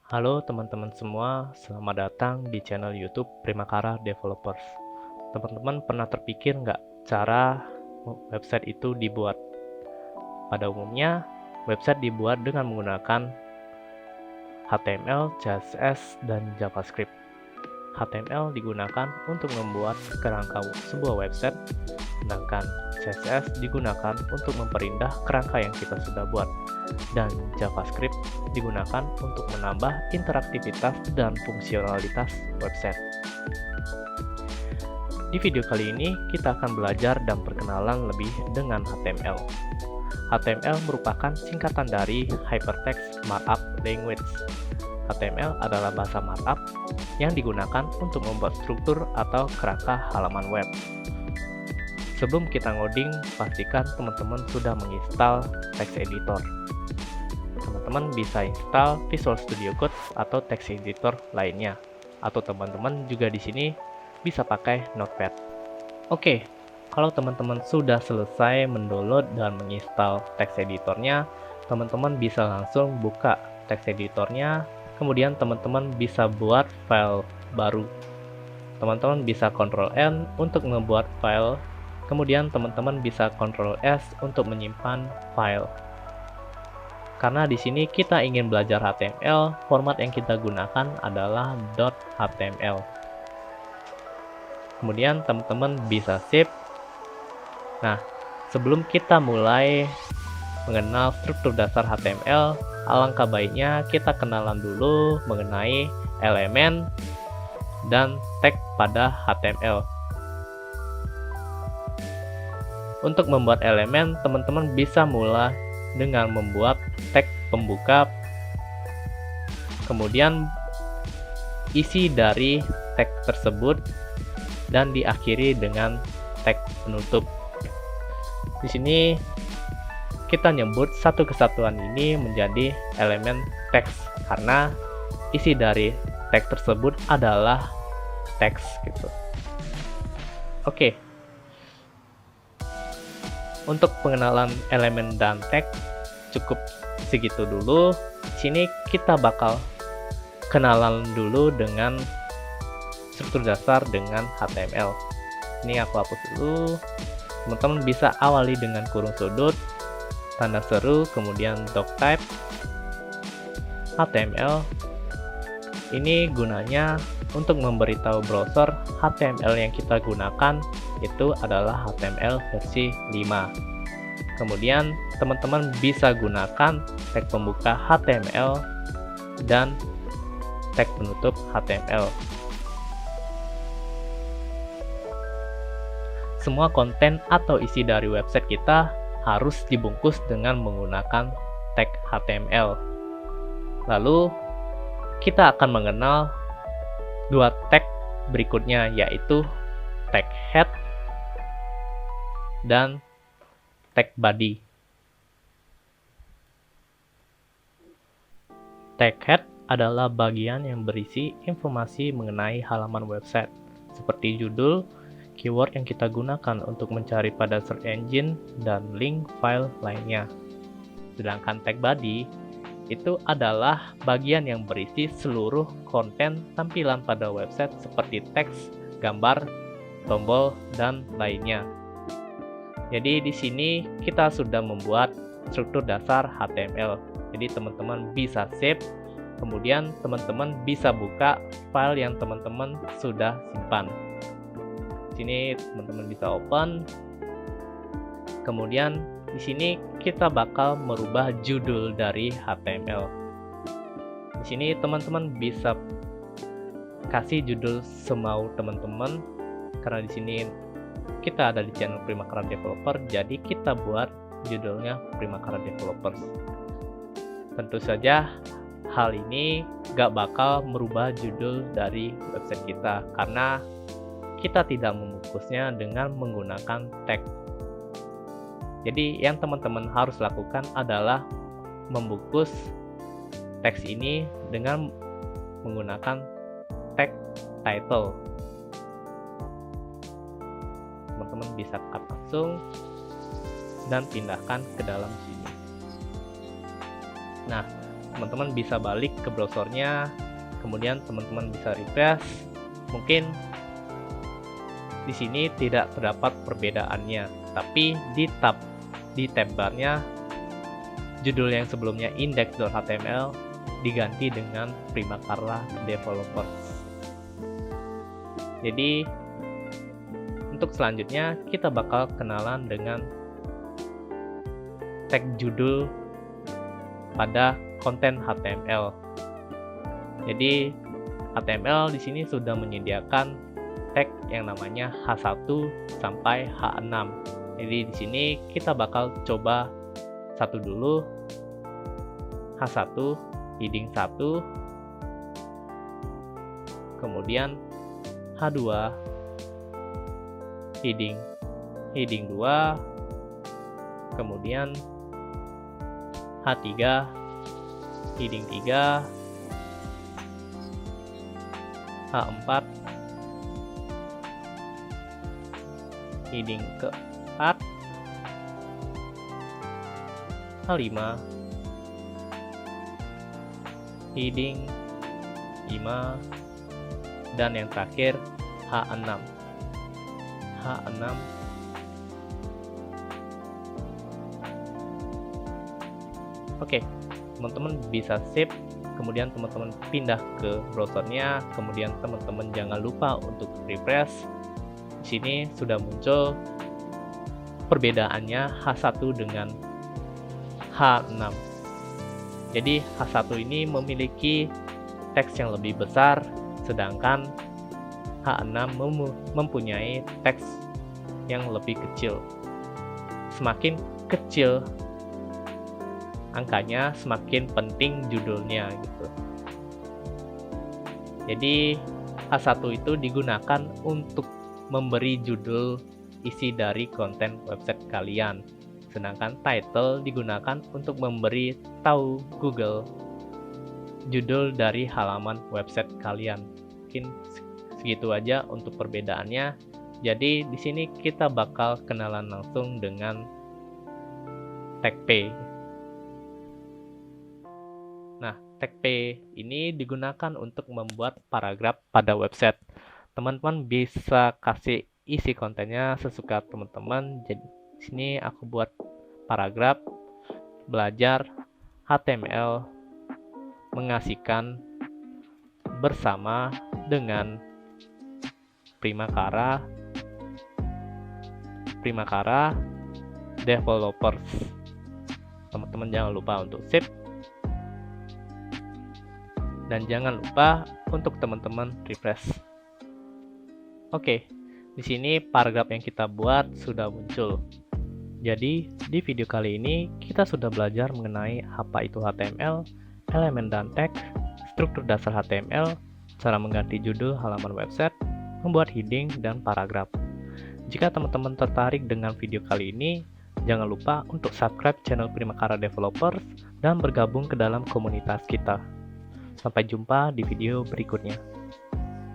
Halo teman-teman semua, selamat datang di channel YouTube Primakara Developers. Teman-teman pernah terpikir nggak cara website itu dibuat? Pada umumnya, website dibuat dengan menggunakan HTML, CSS, dan JavaScript. HTML digunakan untuk membuat kerangka sebuah website, sedangkan CSS digunakan untuk memperindah kerangka yang kita sudah buat, dan JavaScript digunakan untuk menambah interaktivitas dan fungsionalitas website. Di video kali ini, kita akan belajar dan perkenalan lebih dengan HTML. HTML merupakan singkatan dari Hypertext Markup Language. HTML adalah bahasa markup yang digunakan untuk membuat struktur atau kerangka halaman web. Sebelum kita ngoding, pastikan teman-teman sudah menginstal text editor. Teman-teman bisa install Visual Studio Code atau text editor lainnya, atau teman-teman juga di sini bisa pakai Notepad. Oke, kalau teman-teman sudah selesai mendownload dan menginstal text editornya, teman-teman bisa langsung buka text editornya. Kemudian teman-teman bisa buat file baru. Teman-teman bisa Ctrl N untuk membuat file. Kemudian teman-teman bisa Ctrl S untuk menyimpan file. Karena di sini kita ingin belajar HTML, format yang kita gunakan adalah .html. Kemudian teman-teman bisa save. Nah, sebelum kita mulai mengenal struktur dasar HTML, alangkah baiknya kita kenalan dulu mengenai elemen dan tag pada HTML. Untuk membuat elemen, teman-teman bisa mulai dengan membuat tag pembuka, kemudian isi dari tag tersebut, dan diakhiri dengan tag penutup. Di sini kita nyebut satu kesatuan ini menjadi elemen teks karena isi dari tag tersebut adalah teks gitu. Oke. Untuk pengenalan elemen dan tag cukup segitu dulu. Di sini kita bakal kenalan dulu dengan struktur dasar dengan HTML. Ini aku hapus dulu. Teman-teman bisa awali dengan kurung sudut, tanda seru, kemudian doctype, HTML. Ini gunanya untuk memberitahu browser HTML yang kita gunakan itu adalah HTML versi 5. Kemudian teman-teman bisa gunakan tag pembuka HTML dan tag penutup HTML. Semua konten atau isi dari website kita harus dibungkus dengan menggunakan tag HTML. Lalu, kita akan mengenal dua tag berikutnya, yaitu tag head dan tag body. Tag head adalah bagian yang berisi informasi mengenai halaman website, seperti judul, keyword yang kita gunakan untuk mencari pada search engine, dan link file lainnya. Sedangkan tag body itu adalah bagian yang berisi seluruh konten tampilan pada website seperti teks, gambar, tombol, dan lainnya. Jadi di sini kita sudah membuat struktur dasar HTML. Jadi teman-teman bisa save, kemudian teman-teman bisa buka file yang teman-teman sudah simpan. Sini teman-teman bisa open. Kemudian di sini kita bakal merubah judul dari HTML. Di sini teman-teman bisa kasih judul semau teman-teman. Karena di sini kita ada di channel Primakara Developer, jadi kita buat judulnya Primakara Developers. Tentu saja hal ini gak bakal merubah judul dari website kita karena kita tidak membungkusnya dengan menggunakan tag. Jadi yang teman-teman harus lakukan adalah membungkus teks ini dengan menggunakan tag title. Teman-teman bisa cut langsung dan pindahkan ke dalam sini. Nah, teman-teman bisa balik ke browsernya, kemudian teman-teman bisa refresh. Mungkin di sini tidak terdapat perbedaannya, tapi di tab barnya judul yang sebelumnya index.html diganti dengan Primakara Developers. Jadi untuk selanjutnya kita bakal kenalan dengan tag judul pada konten HTML. Jadi HTML di sini sudah menyediakan tag yang namanya H1 sampai H6. Jadi di sini kita bakal coba satu dulu, H1 heading 1, kemudian H2 heading 2, kemudian H3 heading 3, H4 heading keempat, H5 heading 5, dan yang terakhir H6. Oke, teman-teman bisa save, kemudian teman-teman pindah ke browsernya, kemudian teman-teman jangan lupa untuk refresh. Di sini sudah muncul perbedaannya H1 dengan H6. Jadi H1 ini memiliki teks yang lebih besar, sedangkan H6 mempunyai teks yang lebih kecil. Semakin kecil angkanya, semakin penting judulnya gitu. Jadi H1 itu digunakan untuk memberi judul isi dari konten website kalian, sedangkan title digunakan untuk memberi tahu Google judul dari halaman website kalian. Mungkin segitu aja untuk perbedaannya. Jadi di sini kita bakal kenalan langsung dengan tag P. Nah, tag P ini digunakan untuk membuat paragraf pada website. Teman-teman bisa kasih isi kontennya sesuka teman-teman. Jadi di sini aku buat paragraf belajar HTML mengasihkan bersama dengan Primakara Developers. Teman-teman jangan lupa untuk save, dan jangan lupa untuk teman-teman refresh. Oke, di sini paragraf yang kita buat sudah muncul. Jadi di video kali ini kita sudah belajar mengenai apa itu HTML, elemen dan teks, struktur dasar HTML, cara mengganti judul halaman website, membuat heading, dan paragraf. Jika teman-teman tertarik dengan video kali ini, jangan lupa untuk subscribe channel Primakara Developers dan bergabung ke dalam komunitas kita. Sampai jumpa di video berikutnya.